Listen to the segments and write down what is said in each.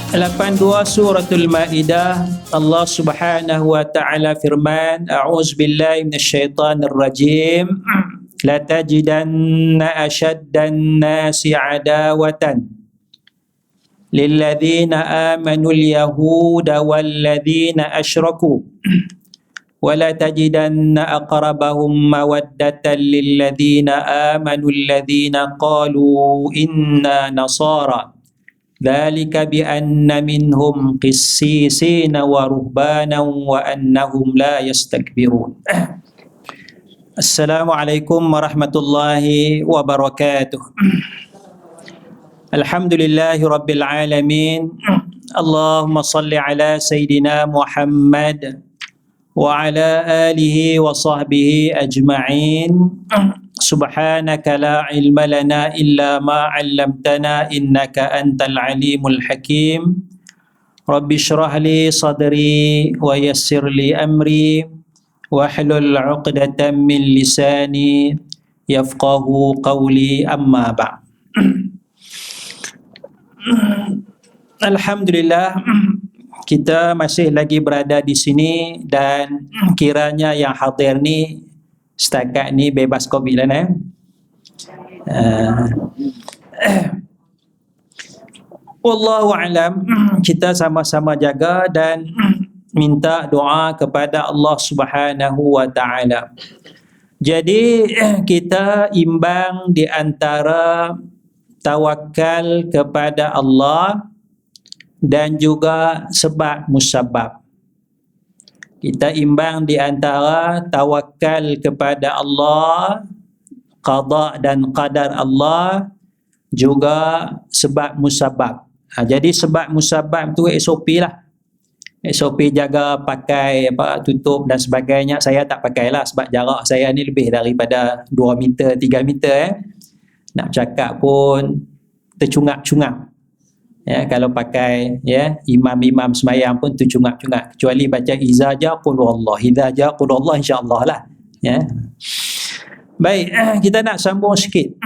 82 Suratul Maidah, Allah Subhanahu wa taala firman, a'udzubillahi minasyaitonir rajim. La tajidanna ashaddan nasi adawatan lilladzina amanu al-yahuda walladzina asyraku wa la tajidanna aqrabahum mawaddatan lilladzina amanu alladzina qalu inna nasara dzalika bi anna minhum qissisina wa ruhbanan wa annahum la yastakbirun. Assalamualaikum warahmatullahi wabarakatuh. Alhamdulillahi rabbil alamin. Allahumma salli ala Sayyidina Muhammad wa ala alihi wa sahbihi ajma'in. Subhanaka la ilma lana illa ma 'allamtana innaka antal alimul hakim. Rabbi shrah li sadri wa yassir li amri wahlul 'uqdatam min lisani yafqahu qawli, amma ba'd. Alhamdulillah, kita masih lagi berada di sini dan kiranya yang hadir ni setakat ni bebas COVID lah. Wallahu alam, kita sama-sama jaga dan minta doa kepada Allah Subhanahu wa taala. Jadi kita imbang di antara tawakal kepada Allah dan juga sebab musabab. Kita imbang di antara tawakal kepada Allah, qada dan qadar Allah, juga sebab musabab. Jadi sebab musabab tu SOP lah. SOP jaga pakai tutup dan sebagainya. Saya tak pakailah sebab jarak saya ni lebih daripada 2 meter, 3 meter. Nak cakap pun tercungap-cungap. Ya, kalau pakai imam-imam semayang pun tercungap-cungap, kecuali baca iza jaqulullah, insya-Allah lah. Ya. Baik, kita nak sambung sikit.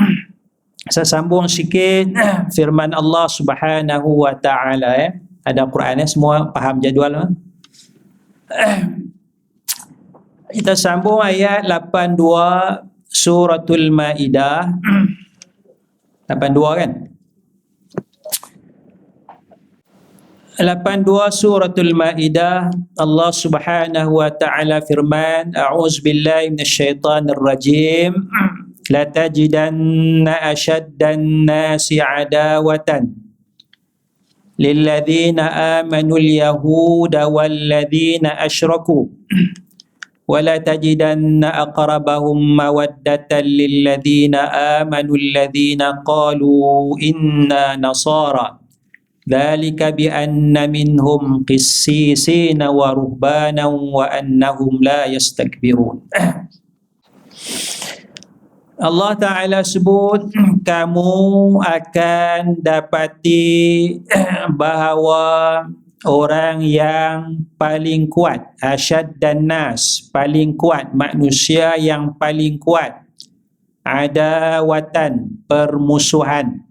Saya sambung sikit firman Allah Subhanahu wa taala. Ada Quran semua faham jadual. Kita sambung ayat 82 Suratul Maidah. 82 kan? 82 Suratul Maidah, Allah Subhanahu wa taala firman, a'udzubillahi minasyaitonir rajim. La tajidanna ashaddan nasi adawatan lilladzina amanu al-yahuda walladzina asyraku wa la tajidanna aqrabahum mawaddatan lilladzina amanu alladzina qalu inna nasara dzalika bi anna minhum qissisina wa ruhbanan wa annahum la yastakbirun. Allah Ta'ala sebut, kamu akan dapati bahawa orang yang paling kuat, asyad dan nas, paling kuat, manusia yang paling kuat, adawatan, permusuhan.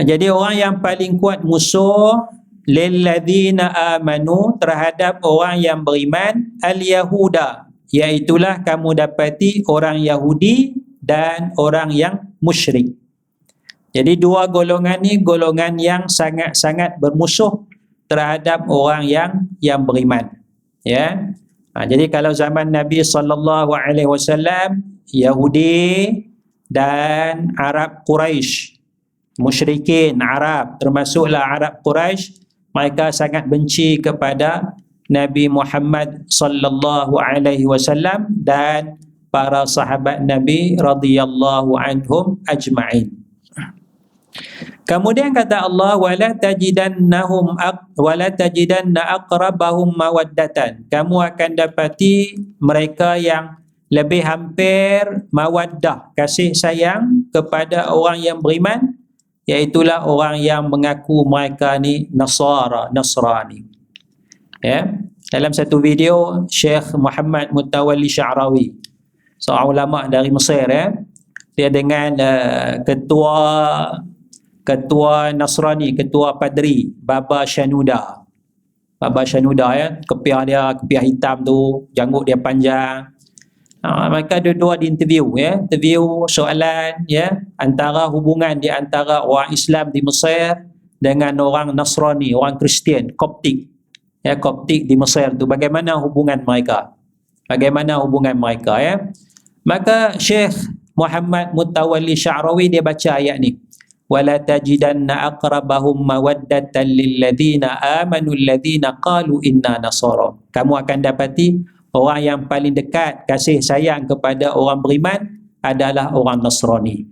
Jadi orang yang paling kuat musuh lilladzina amanu, terhadap orang yang beriman, al-yahuda, iaitulah kamu dapati orang Yahudi dan orang yang musyrik. Jadi dua golongan ni golongan yang sangat-sangat bermusuh terhadap orang yang beriman. Ya. Jadi kalau zaman Nabi SAW, Yahudi dan Arab Quraisy, musyrikin Arab, termasuklah Arab Quraisy, mereka sangat benci kepada Nabi Muhammad sallallahu alaihi wasallam dan para sahabat Nabi radhiyallahu anhum ajma'in. Kemudian kata Allah, wala tajidanna aqrabahum mawaddatan. Kamu akan dapati mereka yang lebih hampir mawaddah, kasih sayang kepada orang yang beriman, iaitulah orang yang mengaku mereka ni Nasrani. Ya, dalam satu video Syekh Muhammad Mutawalli Sya'rawi, seorang ulama dari Mesir, dia dengan ketua ketua Nasrani, ketua Padri, Baba Shanuda. Baba Shanuda ya, kepiah dia, kepiah hitam tu, janggut dia panjang. Mereka dua-dua diinterview ya, interview soalan ya, antara hubungan di antara orang Islam di Mesir dengan orang Nasrani, orang Kristian, Koptik. Ya, Koptik di Mesir tu, bagaimana hubungan mereka? Bagaimana hubungan mereka ya? Maka Syekh Muhammad Mutawalli Sya'rawi dia baca ayat ni. Wala tajidanna aqrabahum mawaddatan lilladzina amanu alladzina qalu inna nasara. Kamu akan dapati orang yang paling dekat kasih sayang kepada orang beriman adalah orang Nasrani.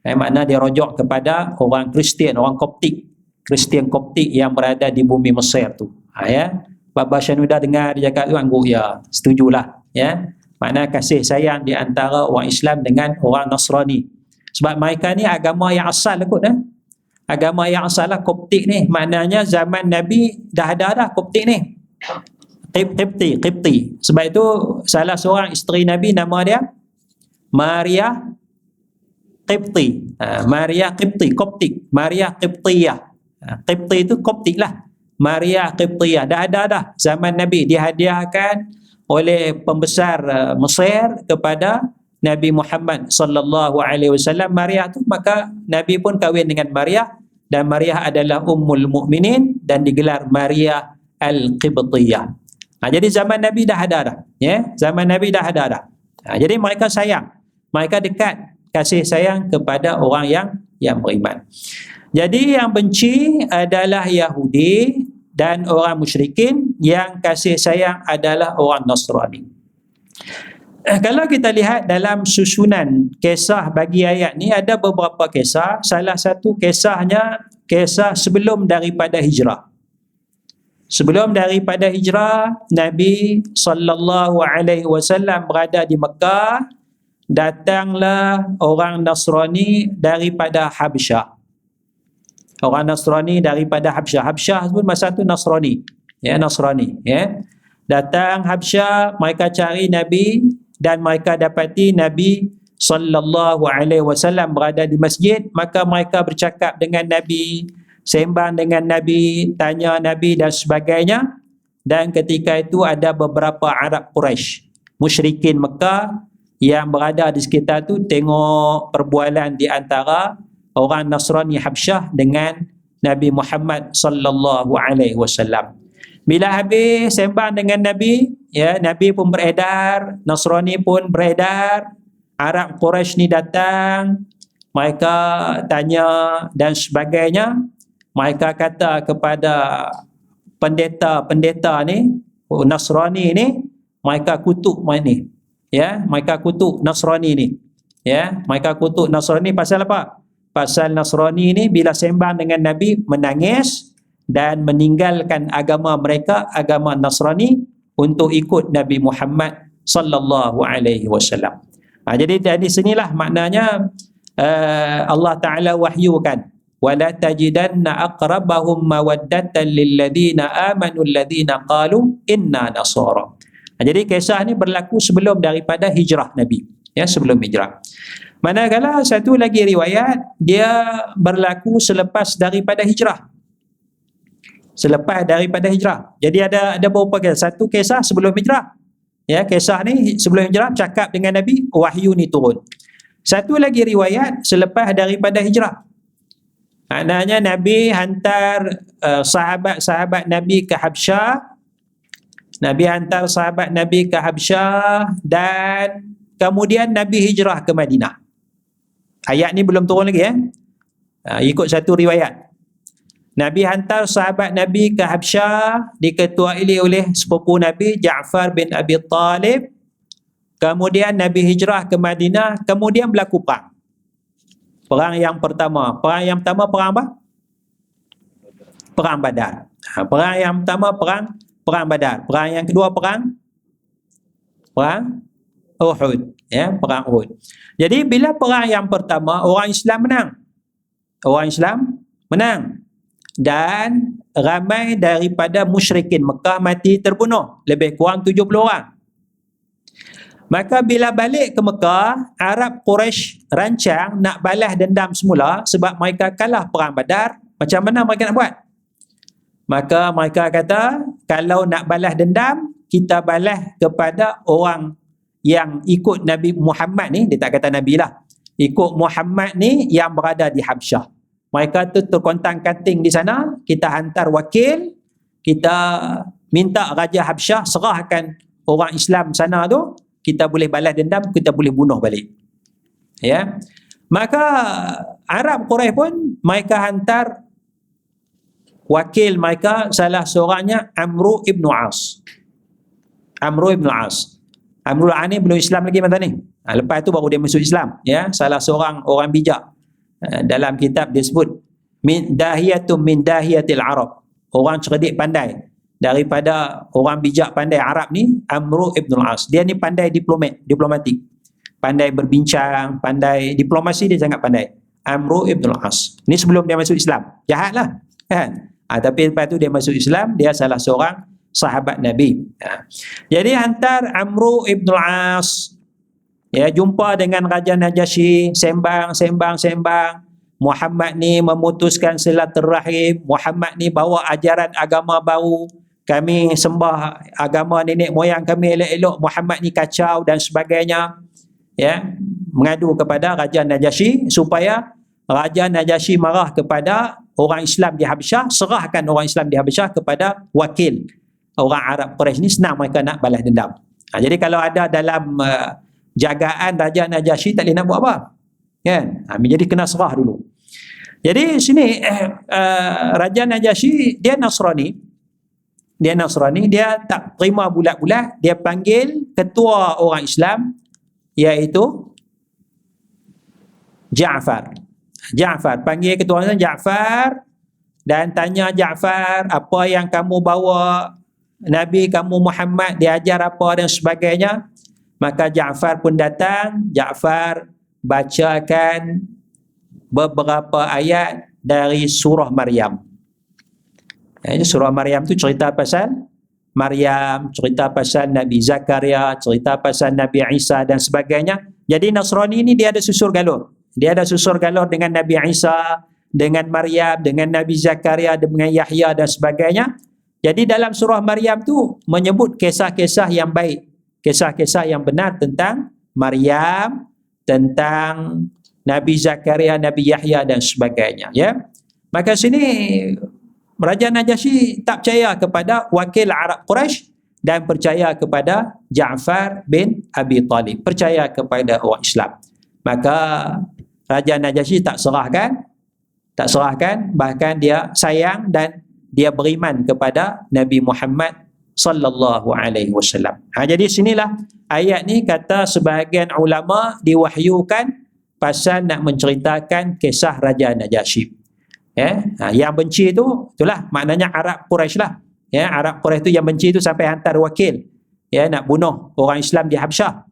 Makna dia rujuk kepada orang Kristian, orang Koptik, Kristian Koptik yang berada di bumi Mesir tu. Ya. Baba Shanuda dengar dia cakap tu, angguk ya, setujulah ya. Makna kasih sayang di antara orang Islam dengan orang Nasrani. Sebab mereka ni agama yang asal kot agama yang asal lah Koptik ni. Maknanya zaman Nabi dah ada dah Koptik ni. Qibti. Sebab itu salah seorang isteri Nabi nama dia Maria Qibti. Maria Qibti, Koptik. Maria Qibtiyah. Qibti itu Koptik lah. Maria Qibtiyah. Dah ada dah zaman Nabi. Dihadiahkan oleh pembesar Mesir kepada Nabi Muhammad sallallahu alaihi wasallam Maria tu, maka Nabi pun kahwin dengan Maria, dan Maria adalah ummul mukminin dan digelar Maria al-Qibtiyah. Jadi zaman Nabi dah ada dah ya, zaman Nabi dah ada dah. Jadi mereka sayang, mereka dekat kasih sayang kepada orang yang beriman. Jadi yang benci adalah Yahudi dan orang musyrikin, yang kasih sayang adalah orang Nasrani. Kalau kita lihat dalam susunan kisah bagi ayat ni, ada beberapa kisah. Salah satu kisahnya kisah sebelum daripada hijrah. Sebelum daripada hijrah, Nabi sallallahu alaihi wasallam berada di Mekah, datanglah orang Nasrani daripada Habsyah. Orang Nasrani daripada Habsyah. Habsyah pun masa tu Nasrani. Ya, Nasrani. Ya. Datang Habsyah, mereka cari Nabi dan mereka dapati Nabi sallallahu alaihi wasallam berada di masjid. Maka mereka bercakap dengan Nabi, sembang dengan Nabi, tanya Nabi dan sebagainya. Dan ketika itu ada beberapa Arab Quraisy, musyrikin Mekah yang berada di sekitar tu, tengok perbualan di antara orang Nasrani Habsyah dengan Nabi Muhammad sallallahu alaihi wasallam. Bila habis sembang dengan Nabi, ya, Nabi pun beredar, Nasrani pun beredar, Arab Quraisy ni datang, mereka tanya dan sebagainya. Mereka kata kepada pendeta-pendeta ni, Nasrani ni, mereka kutuk ni. Ya, mereka kutuk Nasrani ni. Ya, mereka kutuk Nasrani pasal apa? Pasal Nasrani ni bila sembang dengan Nabi menangis dan meninggalkan agama mereka, agama Nasrani, untuk ikut Nabi Muhammad sallallahu alaihi wasallam. Jadi dari sinilah maknanya Allah Taala wahyukan, wala tajidanna aqrabahum mawaddatan lilladzina amanu alladzina qalu inna nasara. Jadi kisah ni berlaku sebelum daripada hijrah Nabi, ya, sebelum hijrah. Manakala satu lagi riwayat dia berlaku selepas daripada hijrah. Selepas daripada hijrah. Jadi ada beberapa kisah. Satu kisah sebelum hijrah. Ya, kisah ni sebelum hijrah cakap dengan Nabi, wahyu ni turun. Satu lagi riwayat selepas daripada hijrah. Maknanya Nabi hantar sahabat-sahabat Nabi ke Habsyah. Nabi hantar sahabat Nabi ke Habsyah dan kemudian Nabi hijrah ke Madinah. Ayat ni belum turun lagi ya. Ikut satu riwayat. Nabi hantar sahabat Nabi ke Habsyah, diketuai oleh sepupu Nabi Ja'far bin Abi Talib. Kemudian Nabi hijrah ke Madinah, kemudian berlaku perang. Perang yang pertama. Perang yang pertama perang apa? Perang Badar. Perang yang pertama perang Badar. Perang yang kedua perang Uhud, ya, perang Uhud. Jadi bila perang yang pertama orang Islam menang. Orang Islam menang. Dan ramai daripada musyrikin Mekah mati terbunuh, lebih kurang 70 orang. Maka bila balik ke Mekah, Arab Quraisy rancang nak balas dendam semula sebab mereka kalah perang Badar. Macam mana mereka nak buat? Maka mereka kata, kalau nak balas dendam, kita balas kepada orang yang ikut Nabi Muhammad ni, dia tak kata Nabi lah, ikut Muhammad ni yang berada di Habsyah. Mereka tu terkontang-kanting di sana, kita hantar wakil, kita minta Raja Habsyah serahkan orang Islam sana tu, kita boleh balas dendam, kita boleh bunuh balik. Ya. Maka Arab Quraisy pun mereka hantar wakil mereka, salah seorangnya Amru ibn As. Amru ibn As. Amru ni belum Islam lagi masa ni. Lepas tu baru dia masuk Islam. Ya, salah seorang orang bijak. Dalam kitab disebut min dahiyatil Arab. Orang cerdik pandai daripada orang bijak pandai Arab ni, Amru ibn As. Dia ni pandai diplomatik. Pandai berbincang, pandai diplomasi, dia sangat pandai. Amru ibn As. Ni sebelum dia masuk Islam. Jahatlah, kan? Tapi lepas tu dia masuk Islam, dia salah seorang sahabat Nabi. Jadi hantar Amru ibn As, ya, jumpa dengan Raja Najasyi, sembang. Muhammad ni memutuskan silaturahim. Muhammad ni bawa ajaran agama baru. Kami sembah agama nenek moyang kami elok-elok, Muhammad ni kacau dan sebagainya. Ya, mengadu kepada Raja Najasyi supaya Raja Najasyi marah kepada orang Islam di Habsyah, serahkan orang Islam di Habsyah kepada wakil orang Arab Quraisy ni, senang mereka nak balas dendam. Jadi kalau ada dalam jagaan Raja Najasyi, tak boleh nak buat apa, kan? Jadi kena serah dulu. Jadi sini Raja Najasyi dia Nasrani. Dia tak terima bulat-bulat, dia panggil ketua orang Islam, iaitu Ja'far. Panggil ketua orang Ja'far dan tanya Ja'far, apa yang kamu bawa Nabi kamu Muhammad diajar apa dan sebagainya. Maka Ja'far pun datang. Ja'far bacakan beberapa ayat dari surah Maryam. Surah Maryam tu cerita pasal Maryam, cerita pasal Nabi Zakaria, cerita pasal Nabi Isa dan sebagainya. Jadi Nasrani ni dia ada susur galur. Dia ada susur galur dengan Nabi Isa, dengan Maryam, dengan Nabi Zakaria, dengan Yahya dan sebagainya. Jadi dalam surah Maryam tu menyebut kisah-kisah yang baik, kisah-kisah yang benar tentang Maryam, tentang Nabi Zakaria, Nabi Yahya dan sebagainya. Ya. Maka sini Raja Najasyi tak percaya kepada wakil Arab Quraisy dan percaya kepada Ja'far bin Abi Talib, percaya kepada orang Islam. Maka Raja Najasyi tak serahkan, bahkan dia sayang dan dia beriman kepada Nabi Muhammad sallallahu alaihi wasallam. Jadi sinilah ayat ni kata sebahagian ulama diwahyukan pasal nak menceritakan kisah Raja Najasyi. Ya, yang benci tu, itulah maknanya Arab Quraisy lah. Ya, Arab Quraisy tu yang benci tu sampai hantar wakil, ya, nak bunuh orang Islam di Habsyah.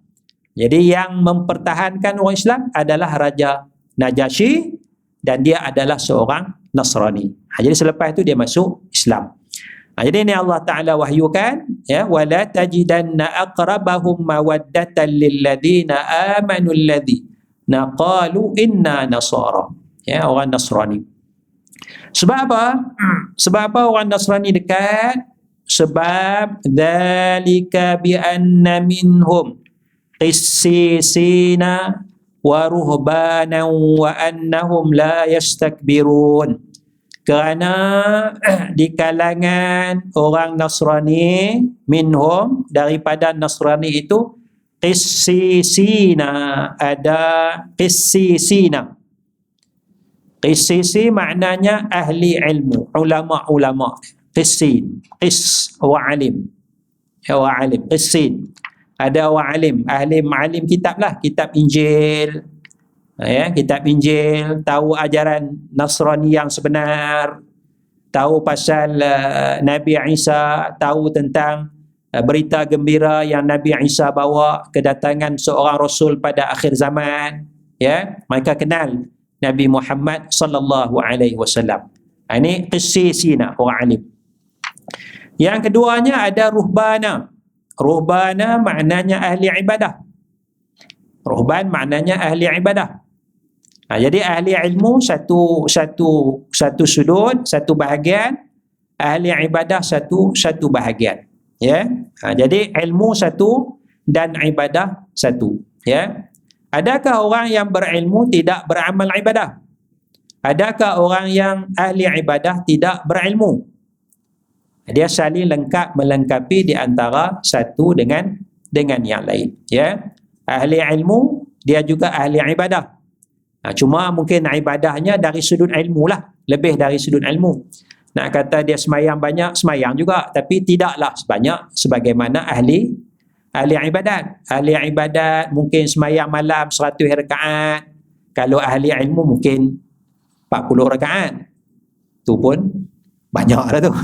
Jadi yang mempertahankan orang Islam adalah Raja Najasyi dan dia adalah seorang Nasrani. Jadi selepas itu dia masuk Islam. Jadi ini Allah Ta'ala wahyukan, ya, wala tajidanna aqrabahum mawaddatan lilladina amanu alladhina qalu inna nasara. Ya, orang Nasrani. Sebab apa? Sebab apa orang Nasrani dekat? Sebab dzalika bi anna minhum qissisina wa ruhbanan wa annahum la yastakbirun. Kerana di kalangan orang Nasrani, minhum, daripada Nasrani itu, qissisina, ada qissisina. Qissisi maknanya ahli ilmu, ulama-ulama. Qissin, qis wa alim. Ya, wa alim, qissin. Ada wa alim, ahli alim kitab lah, kitab Injil. Ya, kitab Injil, tahu ajaran Nasrani yang sebenar, tahu pasal Nabi Isa, tahu tentang berita gembira yang Nabi Isa bawa, kedatangan seorang rasul pada akhir zaman. Ya, mereka kenal Nabi Muhammad sallallahu alaihi wasallam. Ini qissisina, orang alim. Yang keduanya ada ruhbana. Ruhbana maknanya ahli ibadah. Ruhban maknanya ahli ibadah. Jadi ahli ilmu satu sudut, satu bahagian, ahli ibadah satu bahagian. Ya. Jadi ilmu satu dan ibadah satu. Ya. Adakah orang yang berilmu tidak beramal ibadah? Adakah orang yang ahli ibadah tidak berilmu? Dia saling lengkap melengkapi di antara satu dengan yang lain. Ya. Ahli ilmu, dia juga ahli ibadah. Cuma mungkin ibadahnya dari sudut ilmu lah, lebih dari sudut ilmu. Nak kata dia semayang banyak, semayang juga, tapi tidaklah sebanyak sebagaimana ahli ibadat. Ahli ibadat mungkin semayang malam 100 rakaat. Kalau ahli ilmu mungkin 40 rakaat. Tu pun banyak lah tu.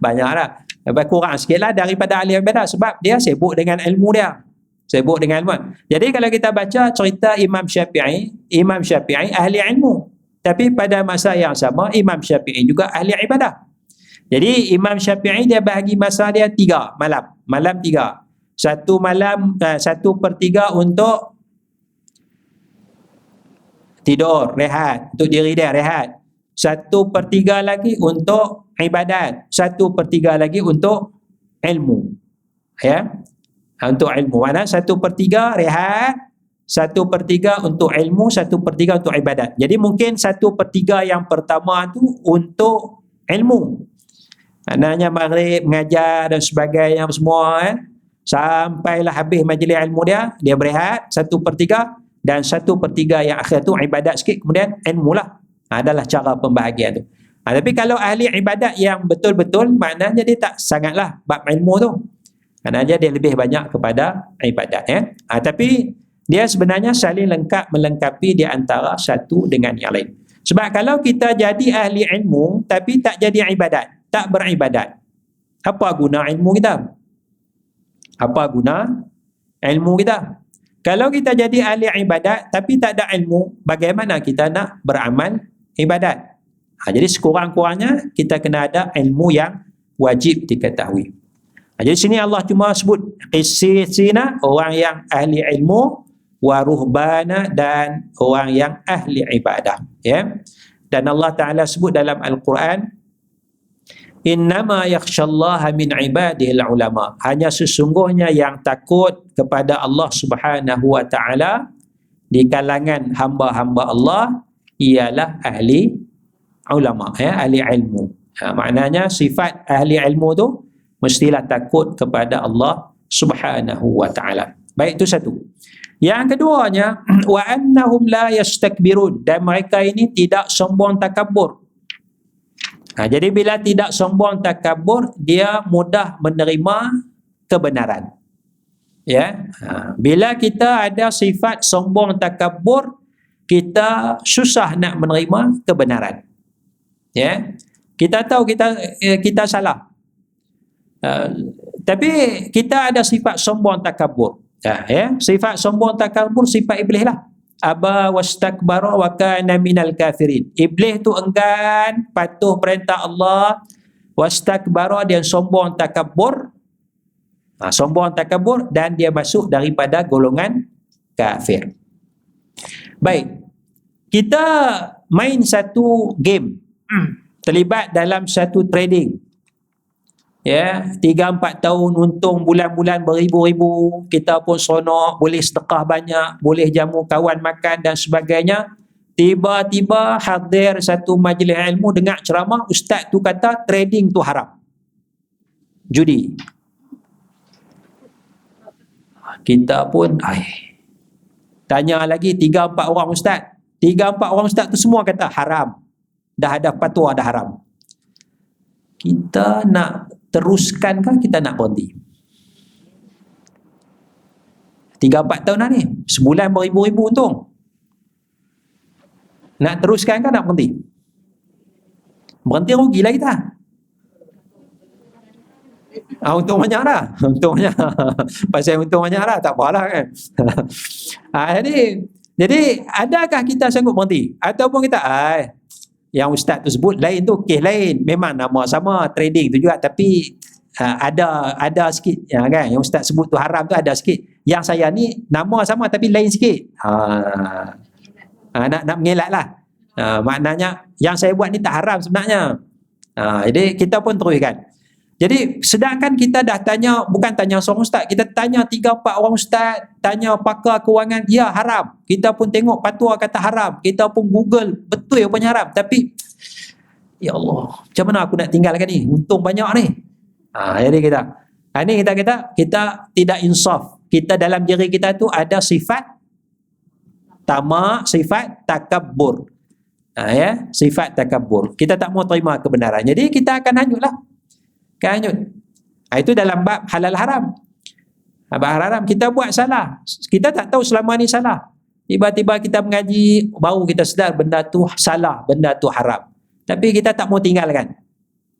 Banyak lah. Lebih kurang sikit lah daripada ahli ibadat, sebab dia sibuk dengan ilmu dia. Sibuk dengan ilmu. Jadi kalau kita baca cerita Imam Syafi'i ahli ilmu. Tapi pada masa yang sama, Imam Syafi'i juga ahli ibadah. Jadi Imam Syafi'i dia bahagi masa dia 3 malam. Malam 3. Satu malam, 1/3 untuk tidur, rehat. Untuk diri dia, rehat. 1/3 lagi untuk ibadat. 1/3 lagi untuk ilmu. Ya. Untuk ilmu. Mana 1/3 rehat, 1/3 untuk ilmu, 1/3 untuk ibadat. Jadi mungkin 1/3 yang pertama tu untuk ilmu. Maknanya maghrib, mengajar dan sebagainya semua. Sampailah habis majlis ilmu dia berehat 1/3, dan 1/3 yang akhir tu ibadat sikit, kemudian ilmu lah. Adalah cara pembahagian tu. Tapi kalau ahli ibadat yang betul-betul, maknanya dia tak sangatlah bab ilmu tu. Maknanya dia lebih banyak kepada ibadat. Tapi dia sebenarnya saling melengkapi di antara satu dengan yang lain. Sebab kalau kita jadi ahli ilmu tapi tak jadi ibadat, tak beribadat, apa guna ilmu kita? Apa guna ilmu kita? Kalau kita jadi ahli ibadat tapi tak ada ilmu, bagaimana kita nak beramal ibadat? Jadi sekurang-kurangnya kita kena ada ilmu yang wajib diketahui. Jadi sini Allah cuma sebut qissina, orang yang ahli ilmu, waruhbana, dan orang yang ahli ibadah. Ya. Dan Allah Ta'ala sebut dalam Al-Quran, innama yakhshallaha min ibadihil ulama. Hanya sesungguhnya yang takut kepada Allah Subhanahu wa Ta'ala di kalangan hamba-hamba Allah ialah ahli ulama, ahli ilmu. Maknanya sifat ahli ilmu tu mestilah takut kepada Allah Subhanahu wa Ta'ala. Baik, itu satu. Yang keduanya, wa annahum la yastakbirun, dan mereka ini tidak sombong takabur. Jadi bila tidak sombong takabur, dia mudah menerima kebenaran. Ya. Bila kita ada sifat sombong takabur, kita susah nak menerima kebenaran. Ya. Kita tahu kita salah. Tapi kita ada sifat sombong takabur. Sifat sombong takabur sifat iblis lah. Aba wastakbara wa kana minal kafirin. Iblis tu enggan patuh perintah Allah, wastakbara, dia sombong takabur. Sombong takabur, dan dia masuk daripada golongan kafir. Baik. Kita main satu game. Terlibat dalam satu trading. Ya, 3-4 tahun untung bulan-bulan beribu-ribu, kita pun seronok, boleh sedekah banyak, boleh jamu kawan makan dan sebagainya. Tiba-tiba hadir satu majlis ilmu, dengar ceramah, ustaz tu kata trading tu haram, judi. Kita pun tanya lagi 3-4 orang ustaz. 3-4 orang ustaz tu semua kata haram. Dah ada fatwa dah haram. Kita nak teruskan kan, kita nak berhenti? 3-4 tahun dah ni, sebulan beribu-ribu untung. Nak teruskan kan nak berhenti? Berhenti rugi lah kita. Untung banyak dah. Untung banyak. Pasal untung banyak dah, tak apalah kan. Jadi adakah kita sanggup berhenti? Ataupun kita yang ustaz tu sebut lain tu, kes lain, memang nama sama, trading tu juga, tapi ada sikit kan, yang ustaz sebut tu haram tu ada sikit. Yang saya ni nama sama tapi lain sikit. Nak mengelak lah. Maknanya yang saya buat ni tak haram sebenarnya. Jadi kita pun teruskan. Jadi sedangkan kita dah tanya, bukan tanya seorang ustaz, kita tanya 3-4 orang ustaz, tanya pakar kewangan, ya haram. Kita pun tengok fatwa kata haram, kita pun Google, betul ya punya haram. Tapi ya Allah, macam mana aku nak tinggalkan ni? Untung banyak ni. Jadi kita tidak insaf. Kita dalam diri kita tu ada sifat tamak, sifat takabbur. Sifat takabbur. Kita tak mau terima kebenaran. Jadi kita akan hanyutlah. Itu dalam bab halal haram. Bab haram kita buat salah. Kita tak tahu selama ni salah. Tiba-tiba kita mengaji, baru kita sedar benda tu salah, benda tu haram. Tapi kita tak mau tinggalkan.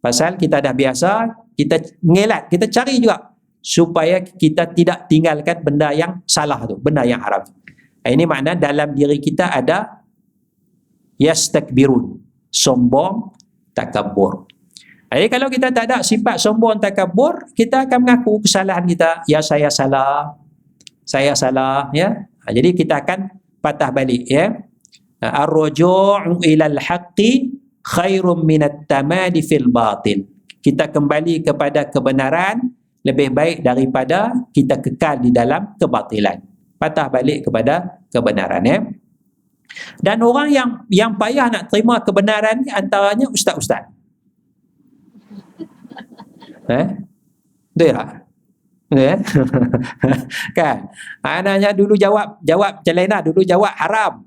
Pasal kita dah biasa, kita mengelat, kita cari juga supaya kita tidak tinggalkan benda yang salah tu, benda yang haram. Ini makna dalam diri kita ada yastakbirun, sombong, takabbur. Jadi kalau kita tak ada sifat sombong, takabbur, kita akan mengaku kesalahan kita. Ya, saya salah, ya. Jadi kita akan patah balik, ya. Ar-ruju' ilal haqqi khairum minat tamadi fil batil. Kita kembali kepada kebenaran lebih baik daripada kita kekal di dalam kebatilan. Patah balik kepada kebenaran, ya. Dan orang yang payah nak terima kebenaran ni antaranya ustaz-ustaz. Betul tak? Kan? Anaknya dulu jawab macam lain lah. Dulu jawab haram.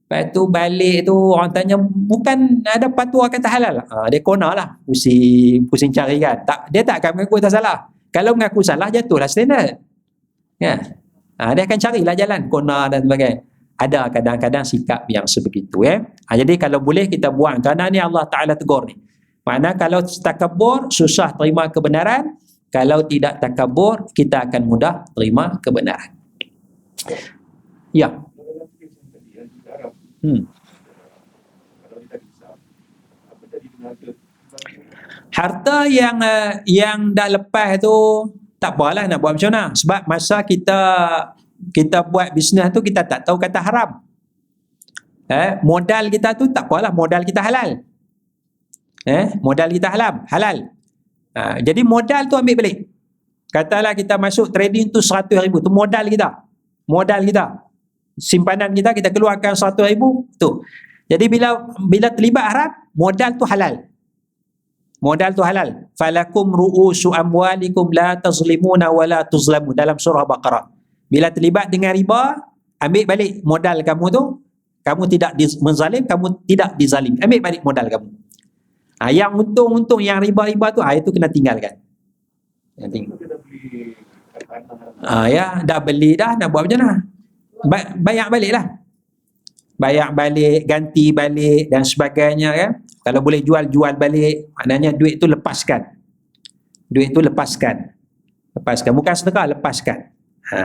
Lepas tu balik tu orang tanya, bukan ada fatwa kata halal. Dia kona lah. Pusing cari kan. Dia tak akan mengaku tak salah. Kalau mengaku salah, jatuhlah standard. Ya. Dia akan carilah jalan. Kona dan sebagainya. Ada kadang-kadang sikap yang sebegitu. Jadi kalau boleh kita buang. Kerana ni Allah Ta'ala tegur ni. Makna kalau takabur, susah terima kebenaran. Kalau tidak takabur, kita akan mudah terima kebenaran. Ya. Harta yang dah lepas tu tak apalah nak buat macam mana. Sebab masa kita buat bisnes tu kita tak tahu kata haram. Modal kita tu tak apalah, modal kita halal. Modal kita halal. Jadi modal tu ambil balik. Katalah kita masuk trading tu 100,000, tu modal kita. Simpanan kita keluarkan 100,000 tu. Jadi bila terlibat haram, modal tu halal. Falakum ru'usu amwalikum la tazlimuna wa la tuzlamu, dalam surah Baqarah. Bila terlibat dengan riba, ambil balik modal kamu tu. Kamu tidak menzalim, kamu tidak dizalim. Ambil balik modal kamu. Yang untung-untung, yang riba-riba tu, itu kena tinggalkan. Dah beli dah, nak buat macam mana? Bayar balik lah. Bayar balik, ganti balik dan sebagainya, kan? Kalau boleh jual balik. Maknanya duit tu lepaskan. Lepaskan. Bukan sedekah, lepaskan.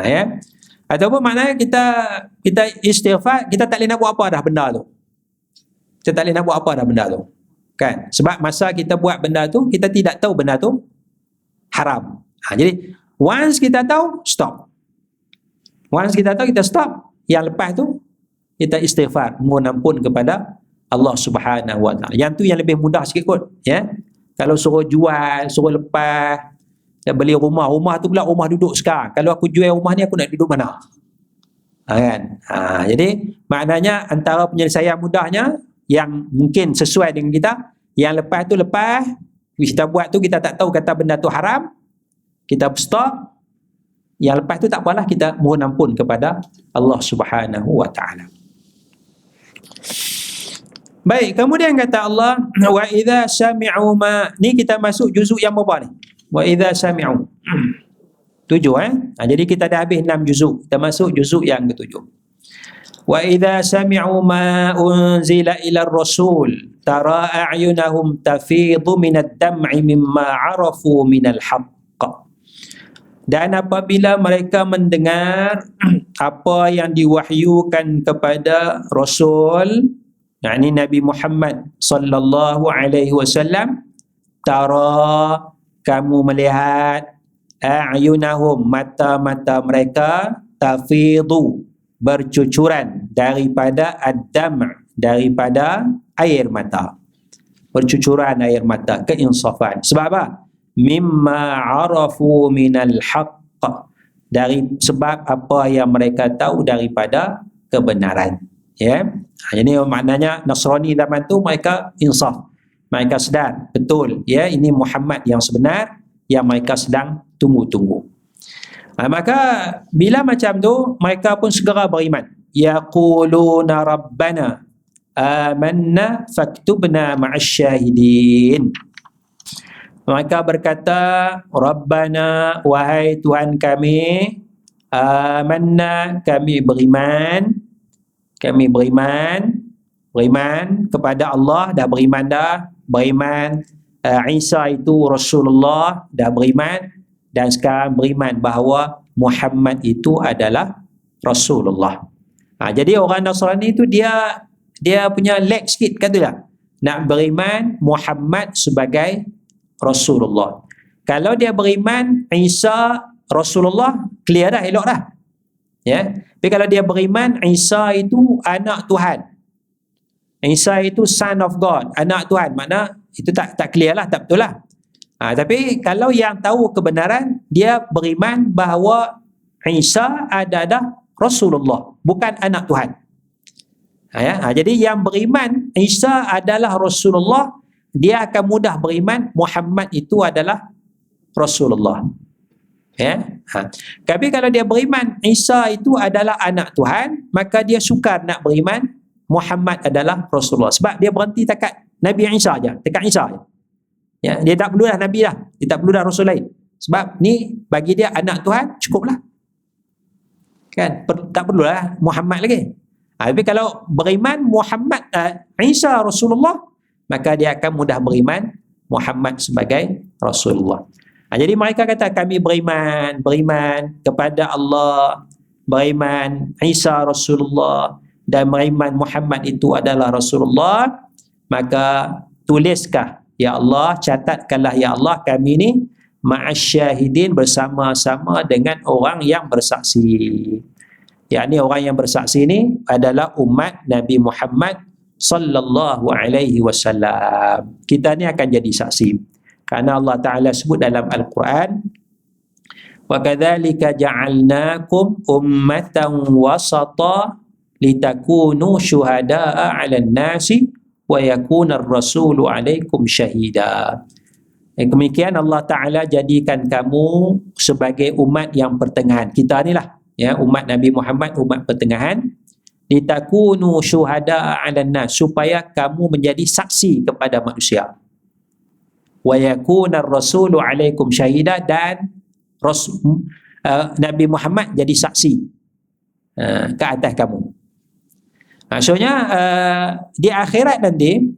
Ya. Ataupun maknanya kita istighfar, kita tak boleh nak buat apa dah benda tu. Kan? Sebab masa kita buat benda tu, kita tidak tahu benda tu haram. Jadi once kita tahu, stop. Kita stop. Yang lepas tu kita istighfar, mohon ampun kepada Allah Subhanahu Wa Taala. Yang tu yang lebih mudah sikit kot, ya. Kalau suruh jual, suruh lepas, beli rumah tu pula rumah duduk sekarang. Kalau aku jual rumah ni, aku nak duduk mana? Kan? Jadi maknanya antara penyelesaian mudahnya yang mungkin sesuai dengan kita, yang lepas tu lepas, kita buat tu kita tak tahu kata benda tu haram, kita stop. Yang lepas tu tak apalah, kita mohon ampun kepada Allah Subhanahu Wa Taala. Baik, kemudian kata Allah, wa idza sami'u ma, ni kita masuk juzuk yang berapa ni? Wa idza sami'u 7. Jadi kita dah habis 6 juzuk, kita masuk juzuk yang ke-7. Wa idza sami'u ma unzila ila ar-rasul tara a'yunahum tafidu minad dam'i mimma 'arafu minal haqq. Dan apabila mereka mendengar apa yang diwahyukan kepada Rasul, yakni Nabi Muhammad sallallahu alaihi wasallam, tara, kamu melihat a'yunahum, mata-mata mereka, tafidu, bercucuran daripada ad-dam', daripada air mata, bercucuran air mata, keinsafan. Sebab apa? Mimma arafu minal haqq, dari sebab apa yang mereka tahu daripada kebenaran. Ya, jadi maknanya Nasrani zaman tu mereka insaf, mereka sedar betul, ya, ini Muhammad yang sebenar yang mereka sedang tunggu-tunggu. Maka bila macam tu, mereka pun segera beriman. Yaquluna rabbana amanna faktubna ma'asyahidin. Mereka berkata, Rabbana, wahai Tuhan kami, amanna, kami beriman kepada Allah, dah beriman dah, beriman Isa itu Rasulullah, dah beriman, dan sekarang beriman bahawa Muhammad itu adalah Rasulullah. Jadi orang Nasrani itu dia punya lag sikit, katalah, nak beriman Muhammad sebagai Rasulullah. Kalau dia beriman Isa Rasulullah, clear dah, elok dah. Ya. Tapi kalau dia beriman Isa itu anak Tuhan, Isa itu son of God, anak Tuhan, makna itu tak clear lah, tak betul lah. Tapi kalau yang tahu kebenaran, dia beriman bahawa Isa adalah Rasulullah, bukan anak Tuhan. Jadi yang beriman Isa adalah Rasulullah, dia akan mudah beriman Muhammad itu adalah Rasulullah. Ya. Tapi kalau dia beriman Isa itu adalah anak Tuhan, maka dia sukar nak beriman Muhammad adalah Rasulullah. Sebab dia berhenti dekat Nabi Isa aja, dekat Isa aja. Ya, dia tak perlu dah Nabi dah, dia tak perlu dah Rasul lain. Sebab ni bagi dia anak Tuhan cukuplah. Kan? Tak perlulah Muhammad lagi. Tapi kalau beriman Muhammad Isa Rasulullah, maka dia akan mudah beriman Muhammad sebagai Rasulullah. Jadi mereka kata kami beriman kepada Allah, beriman Isa Rasulullah, dan beriman Muhammad itu adalah Rasulullah. Maka tuliskah ya Allah, catatkanlah ya Allah kami ni ma'asyahidin, bersama-sama dengan orang yang bersaksi. Yakni orang yang bersaksi ni adalah umat Nabi Muhammad sallallahu alaihi wasallam. Kita ni akan jadi saksi. Karena Allah Ta'ala sebut dalam Al-Quran, wa kadzalika ja'alnakum ummatan wasata litakunu syuhada'a 'alan nasi wa yakuna ar-rasulu 'alaikum syahida. Demikian Allah Ta'ala jadikan kamu sebagai umat yang pertengahan. Kita ni lah, ya, umat Nabi Muhammad, umat pertengahan. Litakunu syuhada'a 'alan nas, supaya kamu menjadi saksi kepada manusia. Wa yakuna ar-rasulu 'alaikum syahida, dan Nabi Muhammad jadi saksi ke atas kamu. Maksudnya di akhirat nanti,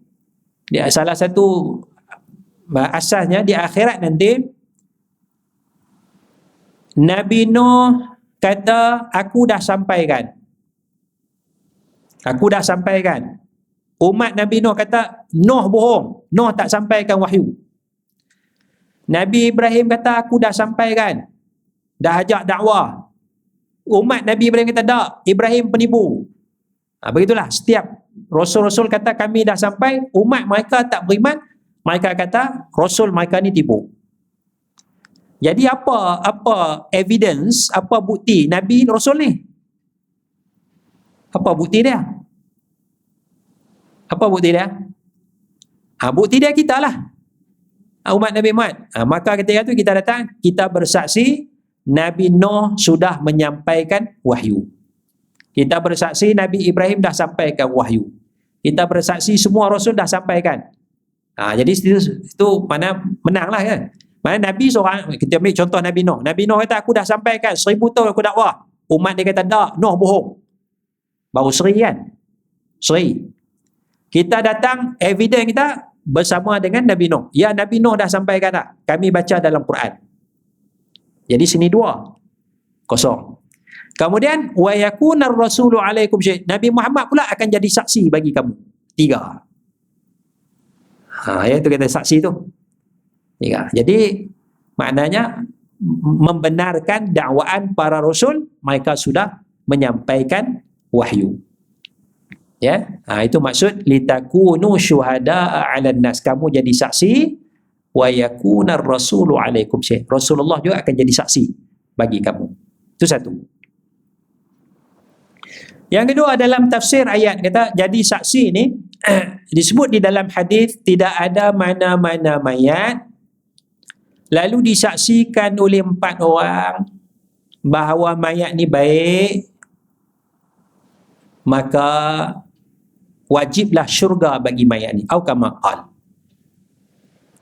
salah satu asasnya di akhirat nanti, Nabi Nuh kata aku dah sampaikan. Umat Nabi Nuh kata Nuh bohong, Nuh tak sampaikan wahyu. Nabi Ibrahim kata aku dah sampaikan, dah ajak dakwah. Umat Nabi Ibrahim kata tak, Ibrahim penipu. Begitulah setiap Rasul-Rasul kata kami dah sampai, umat mereka tak beriman, mereka kata Rasul mereka ni tipu. Jadi apa evidence, apa bukti Nabi Rasul ni? Apa bukti dia? Bukti dia kita lah, umat Nabi Muhammad. Maka ketika itu kita datang, kita bersaksi Nabi Nuh sudah menyampaikan wahyu. Kita bersaksi Nabi Ibrahim dah sampaikan wahyu. Kita bersaksi semua Rasul dah sampaikan. Jadi itu mana menanglah kan. Mana Nabi seorang, kita ambil contoh Nabi Nuh. Nabi Nuh kata aku dah sampaikan 1000 tahun aku dakwah. Umat dia kata tak, Nuh bohong. Baru seri kan? Seri. Kita datang, evidence kita bersama dengan Nabi Nuh. Ya, Nabi Nuh dah sampaikan dah. Kami baca dalam Quran. Jadi sini 2. Kosong. Kemudian wa yakuna ar-rasulu 'alaikum syahid. Nabi Muhammad pula akan jadi saksi bagi kamu. 3. Itu kata saksi tu. 3. Jadi Maknanya membenarkan dakwaan para rasul, mereka sudah menyampaikan wahyu. Ya, itu maksud litakunu syuhada'a 'alan nas, kamu jadi saksi, wa yakunar rasulu 'alaikum syahid, Rasulullah juga akan jadi saksi bagi kamu. Itu satu. Yang kedua, dalam tafsir ayat kata jadi saksi ini disebut di dalam hadis tidak ada mana-mana mayat lalu disaksikan oleh 4 orang bahawa mayat ni baik, maka wajiblah syurga bagi mayat ni, atau kama qal.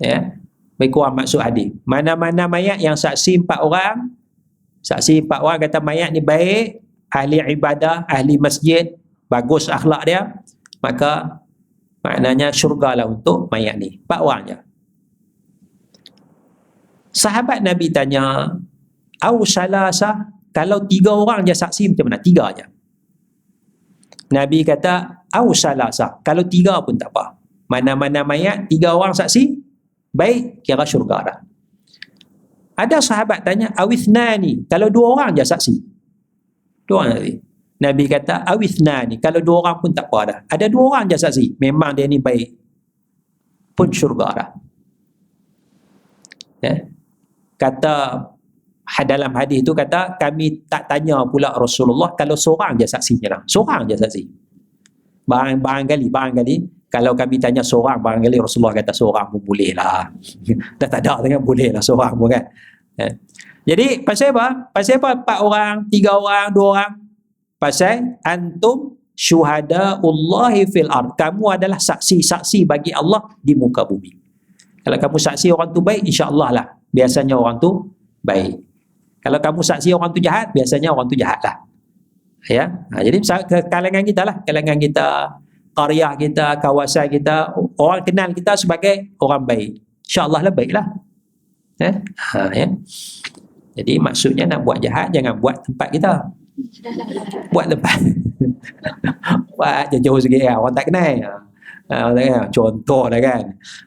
Ya, baik kurang maksud hadis. Mana-mana mayat yang saksi 4 orang, saksi 4 orang kata mayat ni baik, ahli ibadah, ahli masjid, bagus akhlak dia, maka maknanya syurgalah untuk mayat ni. 4 orang je. Sahabat Nabi tanya, au salasa, kalau 3 orang je saksi macam mana? 3 je. Nabi kata, au salasa, kalau 3 pun tak apa. Mana-mana mayat, 3 orang saksi, baik, kira syurga dah. Ada sahabat tanya, awithnani, kalau 2 orang je saksi. 2 orang saksi. Nabi kata, awithnani, kalau 2 orang pun tak apa dah. Ada 2 orang je saksi, memang dia ni baik, pun syurga dah. Ya. Kata dalam hadis itu kata, kami tak tanya pula Rasulullah kalau seorang je saksinya lah. Seorang je saksi. Barangkali kalau kami tanya seorang, barangkali Rasulullah kata seorang pun boleh lah. Dah tak ada dengan boleh lah seorang pun kan. Jadi pasal apa? Pasal apa 4 orang, 3 orang, 2 orang? Pasal antum syuhadaullahi fil ard. Kamu adalah saksi-saksi bagi Allah di muka bumi. Kalau kamu saksi orang tu baik, insya-Allah lah. Biasanya orang tu baik. Kalau kamu saksi orang tu jahat, biasanya orang tu jahat lah. Ya, jadi kalangan kita lah, kalangan kita, qaryah kita, kawasan kita, orang kenal kita sebagai orang baik, insya-Allah lah baiklah. Ya. Jadi maksudnya nak buat jahat jangan buat tempat kita. Buat tempat. Buat jauh sikit ya, orang tak kenal. Contoh lah kan.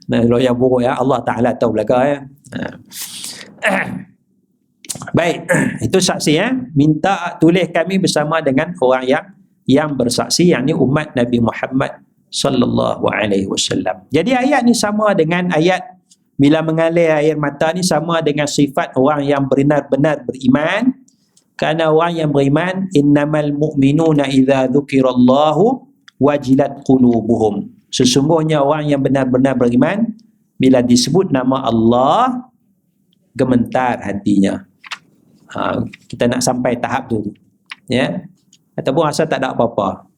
Kalau yang buruk ya Allah Ta'ala tahu belakang ya. Baik, itu saksi ya. Minta tulis kami bersama dengan orang yang bersaksi, yakni umat Nabi Muhammad sallallahu alaihi wasallam. Jadi ayat ni sama dengan ayat bila mengalir air mata ni, sama dengan sifat orang yang benar-benar beriman. Kerana orang yang beriman, innamal mu'minuna idza dzukirallahu wajilat qulubuhum. Sesungguhnya orang yang benar-benar beriman, bila disebut nama Allah, gemetar hatinya. Kita nak sampai tahap tu, ya. Ataupun rasa tak ada apa-apa.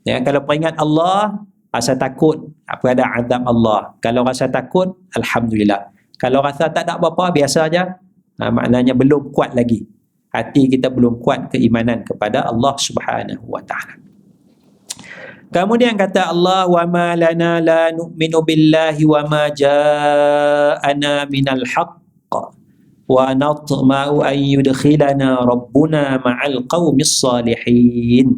Ya, kalau peringat Allah, rasa takut kepada azab Allah. Kalau rasa takut, alhamdulillah. Kalau rasa tak ada apa-apa, biasa aja, maknanya belum kuat lagi. Hati kita belum kuat keimanan kepada Allah Subhanahu wa taala. Kemudian kata Allah, wa ma lana la nu'minu billahi wa ma ja'ana minal haqq wa natma'u an yudkhilana rabbuna ma'al qaumis salihin.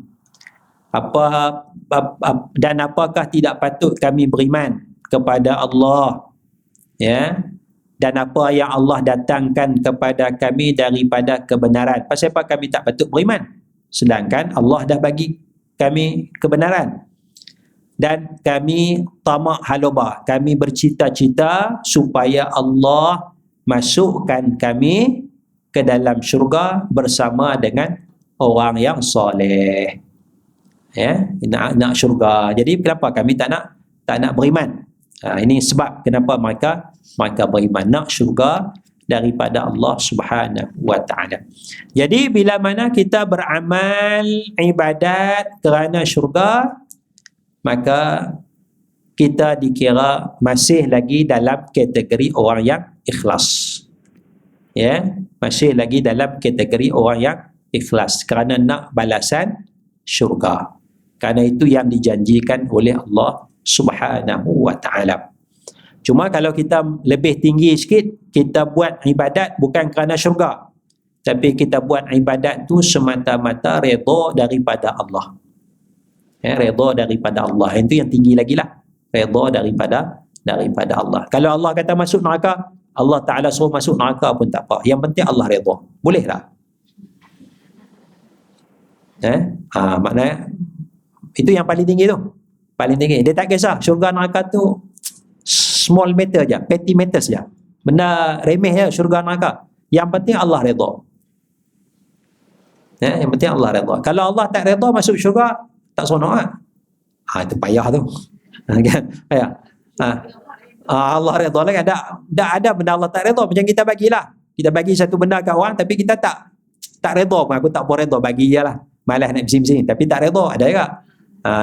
Dan apakah tidak patut kami beriman kepada Allah, ya, dan apa yang Allah datangkan kepada kami daripada kebenaran. Pasal apa kami tak patut beriman? Sedangkan Allah dah bagi kami kebenaran. Dan kami tamak halubah, kami bercita-cita supaya Allah masukkan kami ke dalam syurga bersama dengan orang yang soleh. Ya, nak syurga. Jadi kenapa kami tak nak beriman? Ini sebab kenapa mereka beriman, nak syurga daripada Allah Subhanahu wa taala. Jadi bila mana kita beramal ibadat kerana syurga, maka kita dikira masih lagi dalam kategori orang yang ikhlas. Ya, masih lagi dalam kategori orang yang ikhlas kerana nak balasan syurga. Kerana itu yang dijanjikan oleh Allah Subhanahu wa taala. Cuma kalau kita lebih tinggi sikit, kita buat ibadat bukan kerana syurga, tapi kita buat ibadat tu semata-mata redha daripada Allah. Ya, redha daripada Allah. Itu yang tinggi lagi lah. Redha daripada Allah. Kalau Allah kata masuk neraka, Allah Ta'ala suruh masuk neraka pun tak apa. Yang penting Allah redha. Boleh tak? Maknanya itu yang paling tinggi tu. Paling tinggi. Dia tak kisah syurga neraka tu small matter je, petty matters je. Benda remeh je syurga neraka. Yang penting Allah redha. Yang penting Allah redha. Kalau Allah tak redha masuk syurga, tak seronok ah. Itu payah tu. Kan? Payah. Allah redha lah kan. Tak ada benda Allah tak redha. Macam kita bagilah. Kita bagi satu benda kat orang tapi kita tak redha pun. Aku tak boleh redha, bagi je lah. Malas nak bising-bising tapi tak redha, ada juga.